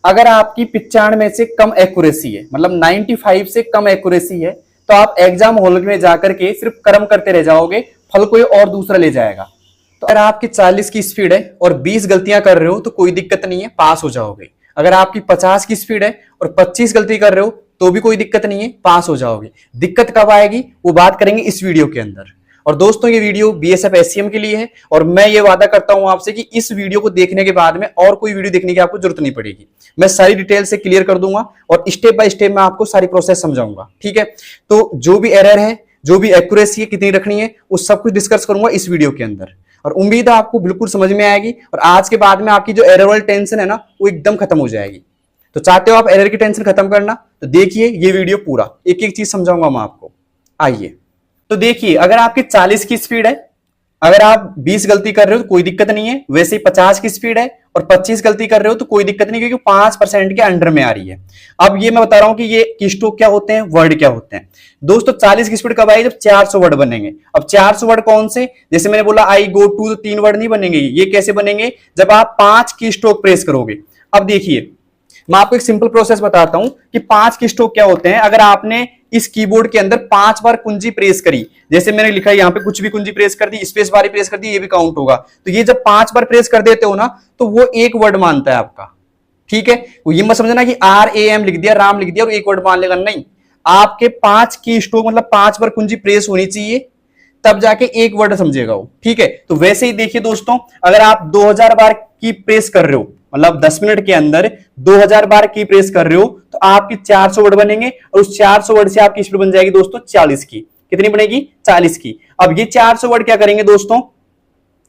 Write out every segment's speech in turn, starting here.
अगर आपकी 95 से कम एक्यूरेसी है, मतलब 95 से कम एक्यूरेसी है, तो आप एग्जाम हॉल में जाकर के सिर्फ कर्म करते रह जाओगे, फल कोई और दूसरा ले जाएगा। तो अगर आपकी 40 की स्पीड है और 20 गलतियां कर रहे हो तो कोई दिक्कत नहीं है, पास हो जाओगे। अगर आपकी 50 की स्पीड है और 25 गलती कर रहे हो तो भी कोई दिक्कत नहीं है, पास हो जाओगे। दिक्कत कब आएगी वो बात करेंगे इस वीडियो के अंदर। और दोस्तों ये वीडियो बीएसएफ एससीएम के लिए है और मैं ये वादा करता हूं आपसे कि इस वीडियो को देखने के बाद में और कोई वीडियो देखने की आपको जरूरत नहीं पड़ेगी। मैं सारी डिटेल से क्लियर कर दूंगा और स्टेप बाय स्टेप मैं आपको सारी प्रोसेस समझाऊंगा। ठीक है, तो जो भी एरर है, जो भी एक्यूरेसी है कितनी रखनी है, वो सब कुछ डिस्कस करूंगा इस वीडियो के अंदर और उम्मीद है आपको बिल्कुल समझ में आएगी और आज के बाद में आपकी जो एरर वाली टेंशन है ना वो एकदम खत्म हो जाएगी। तो चाहते हो आप एरर की टेंशन खत्म करना तो देखिए ये वीडियो पूरा, एक एक चीज समझाऊंगा मैं आपको। आइए तो देखिए, अगर आपकी 40 की स्पीड है, अगर आप 20 गलती कर रहे हो तो कोई दिक्कत नहीं है। वैसे ही 50 की स्पीड है और 25 गलती कर रहे हो तो कोई दिक्कत नहीं, क्योंकि 5% के अंडर में आ रही है। अब ये मैं बता रहा हूं कि ये कीस्ट्रोक क्या होते हैं, वर्ड क्या होते हैं। दोस्तों 40 की स्पीड कब आएगी, जब 400 वर्ड बनेंगे। अब 400 वर्ड कौन से, जैसे मैंने बोला आई गो टू, तो 3 वर्ड नहीं बनेंगे। ये कैसे बनेंगे, जब आप 5 कीस्ट्रोक प्रेस करोगे। अब देखिए मैं आपको एक सिंपल प्रोसेस बताता हूं कि 5 कीस्ट्रोक क्या होते हैं। अगर आपने इस कीबोर्ड के अंदर 5 बार कुंजी प्रेस करी, जैसे मैंने लिखा है यहाँ पे कुछ भी कुंजी प्रेस कर दी, स्पेस बार प्रेस कर दी, ये भी काउंट होगा। तो ये जब 5 बार प्रेस कर देते हो ना तो वो एक वर्ड मानता है आपका। ठीक है, वो ये मत समझना कि RAM लिख दिया, राम लिख दिया और एक वर्ड मान लेगा, नहीं। आपके 5 की स्ट्रोक मतलब 5 बार कुंजी प्रेस होनी चाहिए, तब जाके एक वर्ड समझेगा वो। ठीक है, तो वैसे ही देखिए दोस्तों, अगर आप 2000 बार की प्रेस कर रहे हो, मतलब 10 मिनट के अंदर 2000 बार की प्रेस कर रहे हो, तो आपकी 400 वर्ड बनेंगे और उस 400 वर्ड से आपकी स्पीड बन जाएगी दोस्तों 40 की। कितनी बनेगी, 40 की। अब ये 400 वर्ड क्या करेंगे दोस्तों,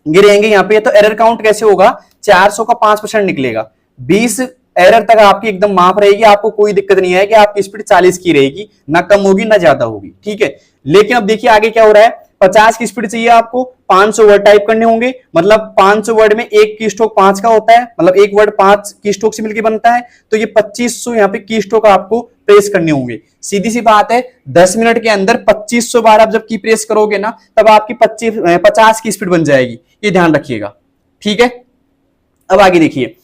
गिरेंगे यहाँ पे। तो एरर काउंट कैसे होगा, 400 का 5% निकलेगा, 20 एरर तक आपकी एकदम माफ रहेगी, आपको कोई दिक्कत नहीं आएगी, आपकी स्पीड 40 की रहेगी, ना कम होगी ना ज्यादा होगी। ठीक है, लेकिन अब देखिए आगे क्या हो रहा है, 50 की स्पीड चाहिए आपको, 500 वर्ड टाइप करने होंगे। मतलब 500 वर्ड में एक की स्ट्रोक 5 का होता है, मतलब एक वर्ड 5 की स्ट्रोक से मिलकर बनता है। तो ये 2500 यहाँ पे की स्ट्रोक आपको प्रेस करने होंगे। सीधी सी बात है, 10 मिनट के अंदर 2500 बार आप जब की प्रेस करोगे ना, तब आपकी 50 की स्पीड बन जाएगी, ये ध्यान रखिएगा। ठीक है, अब आगे देखिए,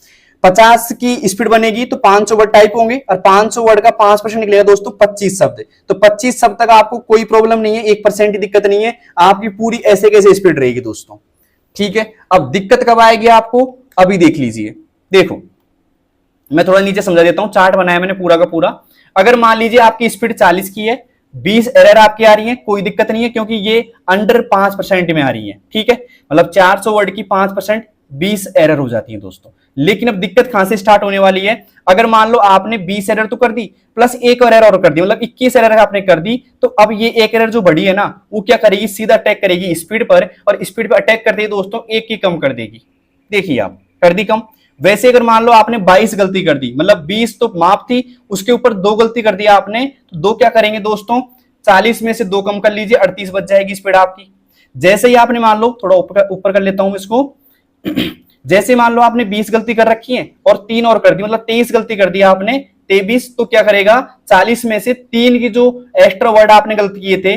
50 की स्पीड बनेगी तो 500 वर्ड टाइप होंगे और 500 वर्ड का 5% निकलेगा दोस्तों 25 शब्द। तो 25 शब्द तक आपको कोई प्रॉब्लम नहीं है, 1% की दिक्कत नहीं है, आपकी पूरी ऐसे कैसे स्पीड रहेगी दोस्तों। ठीक है, अब दिक्कत कब आएगी आपको, अभी देख लीजिए। देखो मैं थोड़ा नीचे समझा देता हूं, चार्ट बनाया मैंने पूरा का पूरा। अगर मान लीजिए आपकी स्पीड 40 की है, 20 एरर आपकी आ रही है, कोई दिक्कत नहीं है, क्योंकि ये अंडर 5% में आ रही है। ठीक है, मतलब 400 वर्ड की 5% 20 एरर हो जाती है दोस्तों। लेकिन अब दिक्कत कहां से स्टार्ट होने वाली है, अगर मान लो आपने 20 एरर तो कर दी, प्लस एक और एरर और कर दी, मतलब 21 एरर आपने कर दी, तो अब ये एक एरर जो बड़ी है ना, वो क्या करेगी, सीधा अटैक करेगी स्पीड पर, और स्पीड पर अटैक करते ही दोस्तों एक की कम कर देगी। देखिए आप, कर दी कम। वैसे अगर मान लो आपने 22 गलती कर दी, मतलब 20 तो माफ थी, उसके ऊपर 2 गलती कर दिया आपने, तो 2 क्या करेंगे दोस्तों, 40 में से 2 कम कर लीजिए, 38 बच जाएगी स्पीड आपकी। जैसे ही आपने मान लो, थोड़ा ऊपर कर लेता हूं इसको, जैसे मान लो आपने 20 गलती कर रखी है और 3 और कर दी, मतलब 23 गलती कर दी आपने, 23, तो क्या करेगा, 40 में से 3 की जो एक्स्ट्रा वर्ड आपने गलती किए थे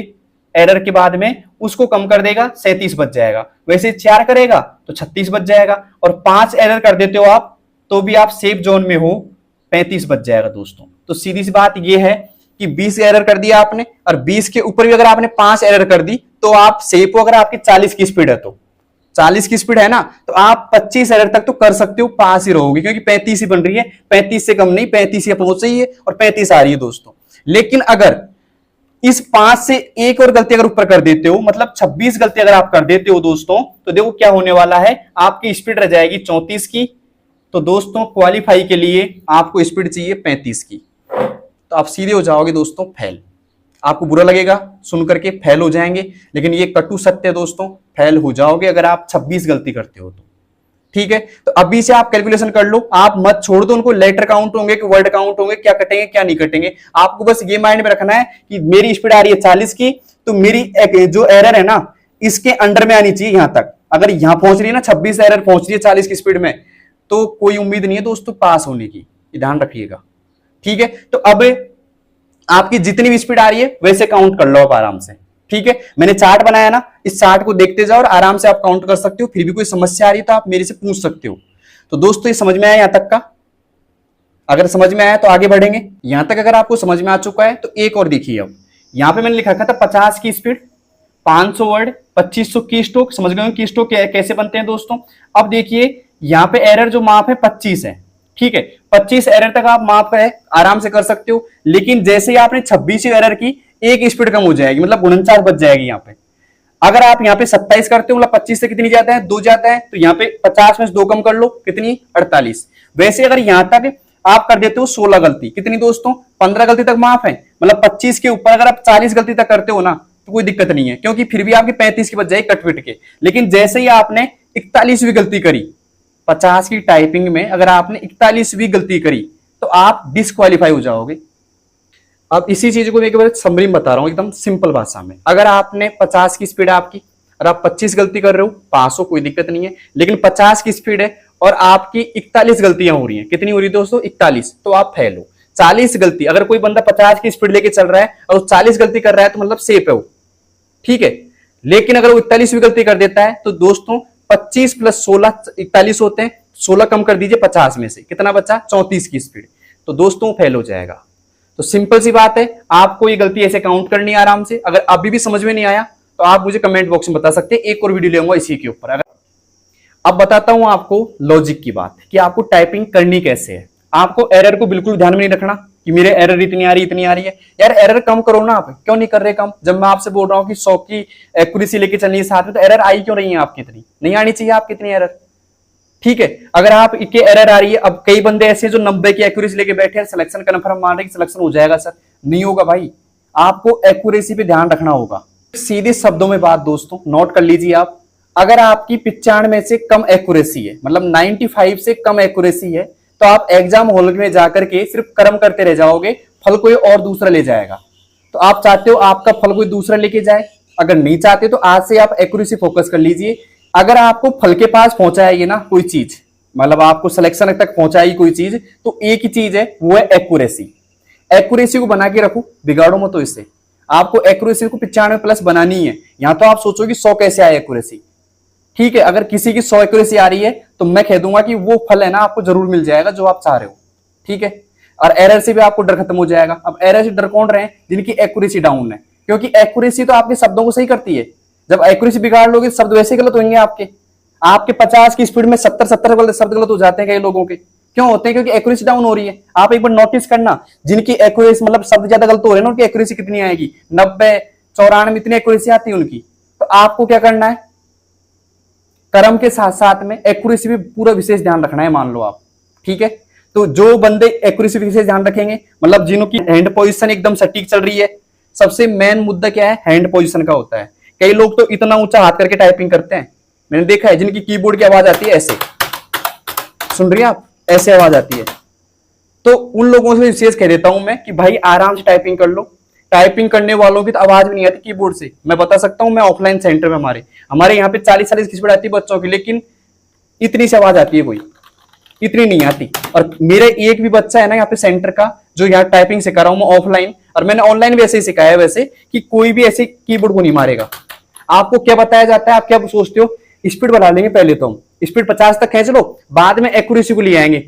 एरर के बाद में, उसको कम कर देगा, 37 बच जाएगा। वैसे 4 करेगा तो 36 बच जाएगा, और 5 एरर कर देते हो आप तो भी आप सेफ जोन में हो, 35 बच जाएगा दोस्तों। तो सीधी सी बात यह है कि 20 एरर कर दिया आपने और 20 के ऊपर भी अगर आपने 5 एरर कर दी तो आप सेफ हो। अगर आपकी 40 की स्पीड है तो 40 की स्पीड है ना, तो आप 25 एरर तक तो कर सकते हो, पास ही रहोगे, क्योंकि 35 ही बन रही है, 35 से कम नहीं, 35 ही पहुंच रही है और 35 आ रही है दोस्तों। लेकिन अगर इस 5 से एक और गलती अगर ऊपर कर देते हो, मतलब 26 गलती अगर आप कर देते हो दोस्तों, तो देखो क्या होने वाला है, आपकी स्पीड रह जाएगी 34 की। तो दोस्तों क्वालिफाई के लिए आपको स्पीड चाहिए 35 की, तो आप सीधे हो जाओगे दोस्तों फेल। आपको बुरा लगेगा सुन करके, फेल हो जाएंगे, लेकिन ये कटु सत्य है दोस्तों, फेल हो जाओगे अगर आप 26 गलती करते हो तो। ठीक है, तो अभी से आप कैलकुलेशन कर लो, आप मत छोड़ दो उनको, लेटर काउंट होंगे कि वर्ड काउंट होंगे, क्या कटेंगे क्या नहीं कटेंगे। आपको बस ये माइंड में रखना है कि मेरी स्पीड आ रही है 40 की, तो मेरी जो एरर है ना इसके अंडर में आनी चाहिए, यहां तक। अगर यहां पहुंच रही है ना 26 एरर पहुंच रही है 40 की स्पीड में, तो कोई उम्मीद नहीं है दोस्तों पास होने की, ध्यान रखिएगा। ठीक है, तो अब आपकी जितनी भी स्पीड आ रही है वैसे काउंट कर लो आप आराम से। ठीक है, मैंने चार्ट बनाया ना, इस चार्ट को देखते जाओ और आराम से आप काउंट कर सकते हो। फिर भी कोई समस्या आ रही है तो आप मेरे से पूछ सकते हो। तो दोस्तों ये समझ में आया यहां तक का। अगर समझ में आया तो आगे बढ़ेंगे। यहां तक अगर आपको समझ में आ चुका है तो एक और देखिए। अब यहां पे मैंने लिखा था 50 की स्पीड, 500 वर्ड, 2500 की स्ट्रोक। समझ गए की स्ट्रोक कैसे बनते हैं दोस्तों। अब देखिए यहां पे एरर जो माप है 25 है, ठीक है। 25 एरर तक आप माप है आराम से कर सकते हो, लेकिन जैसे ही आपने 26 एरर की, एक स्पीड कम हो जाएगी, मतलब 49 बच जाएगी यहाँ पे। अगर आप यहाँ पे 27 करते हो, मतलब 25 से कितनी जाता है, 2 जाता है, तो यहाँ पे 50 में से 2 कम कर लो, कितनी, 48। वैसे अगर यहां तक आप कर देते हो 16 गलती, कितनी दोस्तों, 15 गलती तक माफ है, मतलब 25 के ऊपर अगर आप 40 गलती तक करते हो ना तो कोई दिक्कत नहीं है, क्योंकि फिर भी आपकी 35 की बच जाएगी कटपिट के। लेकिन जैसे ही आपने 41वीं गलती करी 50 की टाइपिंग में, अगर आपने 41वीं गलती करी तो आप डिस्क्वालीफाई हो जाओगे। अब इसी चीज को मैं एक बार समरी में बता रहा हूं एकदम सिंपल भाषा में। अगर आपने 50 की स्पीड आपकी और आप 25 गलती कर रहे हो, पास हो, कोई दिक्कत नहीं है। लेकिन 50 की स्पीड है और आपकी 41 गलतियां हो रही हैं, कितनी हो रही है दोस्तों, 41, तो आप फेल हो। 40 गलती, अगर कोई बंदा 50 की स्पीड लेके चल रहा है और 40 गलती कर रहा है तो मतलब सेफ है वो, ठीक है। लेकिन अगर वो 41वीं गलती कर देता है तो दोस्तों 25 प्लस 16 41 होते हैं, 16 कम कर दीजिए 50 में से, कितना बचा, 34 की स्पीड, तो दोस्तों फेल हो जाएगा। तो सिंपल सी बात है, आपको ये गलती ऐसे काउंट करनी है आराम से। अगर अभी भी समझ में नहीं आया तो आप मुझे कमेंट बॉक्स में बता सकते हैं, एक और वीडियो लेऊंगा इसी के ऊपर। अगर अब बताता हूं आपको लॉजिक की बात कि आपको टाइपिंग करनी कैसे है। आपको एरर को बिल्कुल ध्यान में नहीं रखना कि मेरे एरर इतनी आ रही है। यार एरर कम करो ना, आप क्यों नहीं कर रहे कम। जब मैं आपसे बोल रहा हूं कि 100 की एक्यूरेसी लेके चलनी है साथ में, तो एरर आई क्यों रही है आपकी, इतनी नहीं आनी चाहिए आपकी इतनी एरर, ठीक है। अगर आप के एरर आ रही है, अब कई बंदे ऐसे हैं जो 90 की एक्यूरेसी लेके बैठे हैं, सिलेक्शन कन्फर्म मान रहे कि सिलेक्शन हो जाएगा सर, नहीं होगा भाई। आपको एक्यूरेसी पे ध्यान रखना होगा। सीधे शब्दों में बात दोस्तों नोट कर लीजिए आप, अगर आपकी 95 से कम एक्यूरेसी है, मतलब 95 से कम एक्यूरेसी है, तो आप एग्जाम हॉल में जाकर के सिर्फ कर्म करते रह जाओगे, फल कोई और दूसरा ले जाएगा। तो आप चाहते हो आपका फल कोई दूसरा लेके जाए, अगर नहीं चाहते तो आज से आप एक्यूरेसी फोकस कर लीजिए। अगर आपको फल के पास पहुंचाएगी ना कोई चीज, मतलब आपको सिलेक्शन तक पहुंचाएगी कोई चीज, तो एक ही चीज है, वो है एक्यूरेसी। एक्यूरेसी को बना के रखो, बिगाड़ो मत। तो इससे आपको एक्यूरेसी को 95 प्लस बनानी है। यहां तो आप सोचोगे 100 कैसे आए एक्यूरेसी, ठीक है। अगर किसी की 100 एक्यूरेसी आ रही है तो मैं कह दूंगा कि वो फल है ना आपको जरूर मिल जाएगा जो आप चाह रहे हो, ठीक है। और एरर से भी आपको डर खत्म हो जाएगा। अब एरर से डर कौन रहे हैं, जिनकी एक्यूरेसी डाउन है, क्योंकि एक्यूरेसी तो आपके शब्दों को सही करती है। जब एक्यूरेसी बिगाड़ लोगे शब्द वैसे गलत होंगे आपके 50 की स्पीड में 70 शब्द गलत हो जाते हैं कई लोगों के। क्यों होते हैं, क्योंकि एक्यूरेसी डाउन हो रही है। आप एक बार नोटिस करना, जिनकी एक्यूरेसी मतलब शब्द ज्यादा गलत हो रहे हैं ना, उनकी एक्यूरेसी कितनी आएगी, 90, 94 इतनी एक्यूरेसी आती है उनकी। तो आपको क्या करना है, कर्म के साथ साथ में एक्यूरेसी भी पूरा विशेष ध्यान रखना है, मान लो आप, ठीक है। तो जो बंदे एक्यूरेसी विशेष ध्यान रखेंगे, मतलब जिनकी हैंड पोजीशन एकदम सटीक चल रही है। सबसे मेन मुद्दा क्या है, हैंड पोजीशन का होता है। कई लोग तो इतना ऊंचा हाथ करके टाइपिंग करते हैं, मैंने देखा है, जिनकी कीबोर्ड की आवाज आती है ऐसे, सुन रही है आप, ऐसे आवाज आती है। तो उन लोगों से विशेष कह देता हूं मैं कि भाई आराम से टाइपिंग कर लो। टाइपिंग करने वालों की तो आवाज भी नहीं आती कीबोर्ड से। मैं बता सकता हूं, मैं ऑफलाइन सेंटर में हमारे यहाँ पे 40 की स्पीड आती है बच्चों की, लेकिन इतनी सी आवाज आती है कोई, इतनी नहीं आती। और मेरा एक भी बच्चा है ना यहाँ पे सेंटर का, जो यहाँ टाइपिंग सिखा रहा हूं मैं ऑफलाइन, और मैंने ऑनलाइन भी ऐसे ही सिखाया है वैसे, कि कोई भी ऐसे कीबोर्ड को नहीं मारेगा। आपको क्या बताया जाता है, आप क्या सोचते हो, स्पीड बढ़ा लेंगे पहले तो हम, स्पीड 50 तक खींच लो, बाद में एक्यूरेसी को ले आएंगे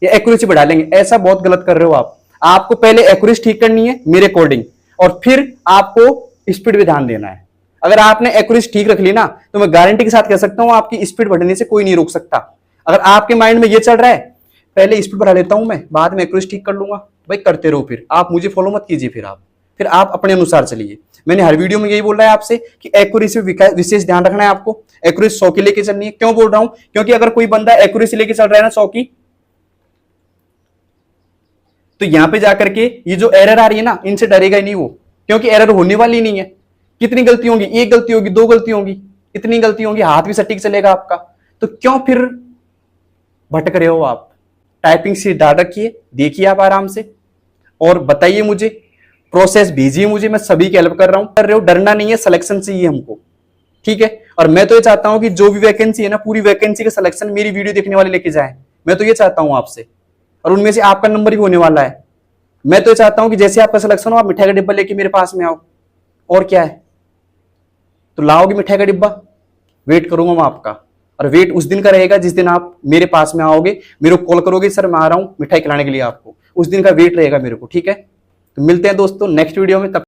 या एक्यूरेसी बढ़ा लेंगे। ऐसा बहुत गलत कर रहे हो आप। आपको पहले एक्यूरेसी ठीक करनी है मेरे अकॉर्डिंग, और फिर आपको स्पीड पे ध्यान देना है। अगर आपने एक्यूरेसी ठीक रख ली ना, तो मैं गारंटी के साथ कह सकता हूं आपकी स्पीड बढ़ने से कोई नहीं रोक सकता। अगर आपके माइंड में ये चल रहा है पहले स्पीड बढ़ा लेता हूं मैं, बाद में एक्यूरेसी ठीक कर लूंगा, भाई करते रहो। फिर आप मुझे फॉलो मत कीजिए, फिर आप अपने अनुसार चलिए। मैंने हर वीडियो में यही बोल रहा है आपसे कि एक्यूरेसी विशेष ध्यान रखना है आपको। एक्यूरेसी 100 की लेके चलनी है। क्यों बोल रहा हूं, क्योंकि अगर कोई बंदा एक्यूरेसी लेके चल रहा है ना 100 की, तो यहां पे जाकर के ये जो एरर आ रही है ना, इनसे डरेगा ही नहीं वो, क्योंकि एरर होने वाली नहीं है। कितनी गलती होंगी, एक गलती होगी, 2 गलती होंगी, इतनी गलती होंगी, हाथ भी सटीक चलेगा आपका। तो क्यों फिर भटक रहे हो आप। टाइपिंग से डाल रखिए, देखिए आप आराम से, और बताइए मुझे, प्रोसेस भेजिए मुझे, मैं सभी की हेल्प कर रहा हूं। कर रहे हो, डरना नहीं है, सिलेक्शन चाहिए हमको, ठीक है। और मैं तो ये चाहता हूं कि जो भी वैकेंसी है ना, पूरी वैकेंसी का सिलेक्शन मेरी वीडियो देखने वाले लेके जाए। मैं तो ये चाहता हूं आपसे, और उनमें से आपका नंबर भी होने वाला है। मैं तो ये चाहता हूं कि जैसे आपका सिलेक्शन हो, आप मिठाई का डिब्बा लेके मेरे पास में आओ, और क्या है। तो लाओगे मिठाई का डिब्बा, वेट करूंगा मैं आपका। और वेट उस दिन का रहेगा जिस दिन आप मेरे पास में आओगे, मेरे को कॉल करोगे, सर मैं आ रहा हूँ मिठाई खिलाने के लिए आपको, उस दिन का वेट रहेगा मेरे को, ठीक है। तो मिलते हैं दोस्तों नेक्स्ट वीडियो में, तब